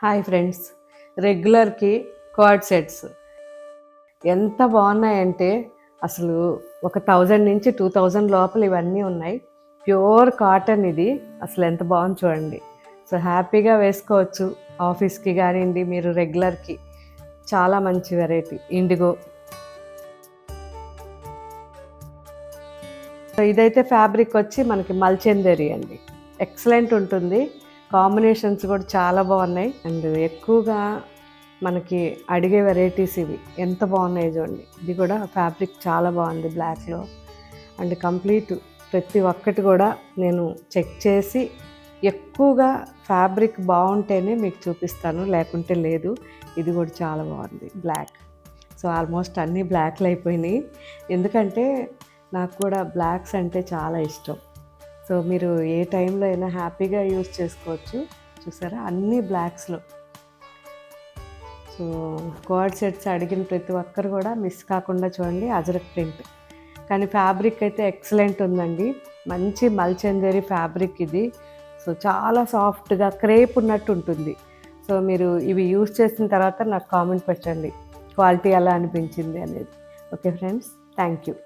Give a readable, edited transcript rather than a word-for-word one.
Hi friends, రెగ్యులర్కి card sets ఎంత బాగున్నాయంటే అసలు ఒక 1000 నుంచి 2000 లోపల ఇవన్నీ ఉన్నాయి. ప్యూర్ కాటన్ ఇది. అసలు ఎంత బాగుంది చూడండి. సో హ్యాపీగా వేసుకోవచ్చు ఆఫీస్కి కానివ్వండి, మీరు రెగ్యులర్కి. చాలా మంచి వెరైటీ ఇండిగో. సో ఇదైతే ఫ్యాబ్రిక్ వచ్చి మనకి మల్చెందరి అండి. ఎక్సలెంట్ ఉంటుంది. కాంబినేషన్స్ కూడా చాలా బాగున్నాయి. అండ్ ఎక్కువగా మనకి అడిగే వెరైటీస్ ఇవి. ఎంత బాగున్నాయి చూడండి. ఇది కూడా ఫ్యాబ్రిక్ చాలా బాగుంది బ్లాక్లో. అండ్ కంప్లీట్ ప్రతి ఒక్కటి కూడా నేను చెక్ చేసి ఎక్కువగా ఫ్యాబ్రిక్ బాగుంటేనే మీకు చూపిస్తాను, లేకుంటే లేదు. ఇది కూడా చాలా బాగుంది బ్లాక్. సో ఆల్మోస్ట్ అన్నీ బ్లాక్లు అయిపోయినాయి, ఎందుకంటే నాకు కూడా బ్లాక్స్ అంటే చాలా ఇష్టం. సో మీరు ఏ టైంలో అయినా హ్యాపీగా యూజ్ చేసుకోవచ్చు. చూసారా, అన్నీ బ్లాక్స్లో. సో కోడ్ సెట్స్ అడిగిన ప్రతి ఒక్కరు కూడా మిస్ కాకుండా చూడండి. అజరక్ ప్రింట్, కానీ ఫ్యాబ్రిక్ అయితే ఎక్సలెంట్ ఉందండి. మంచి మల్చెందరి ఫ్యాబ్రిక్ ఇది. సో చాలా సాఫ్ట్గా క్రేప్ ఉన్నట్టు ఉంటుంది. సో మీరు ఇవి యూజ్ చేసిన తర్వాత నాకు కామెంట్ పెట్టండి, క్వాలిటీ ఎలా అనిపించింది అనేది. Okay friends, thank you.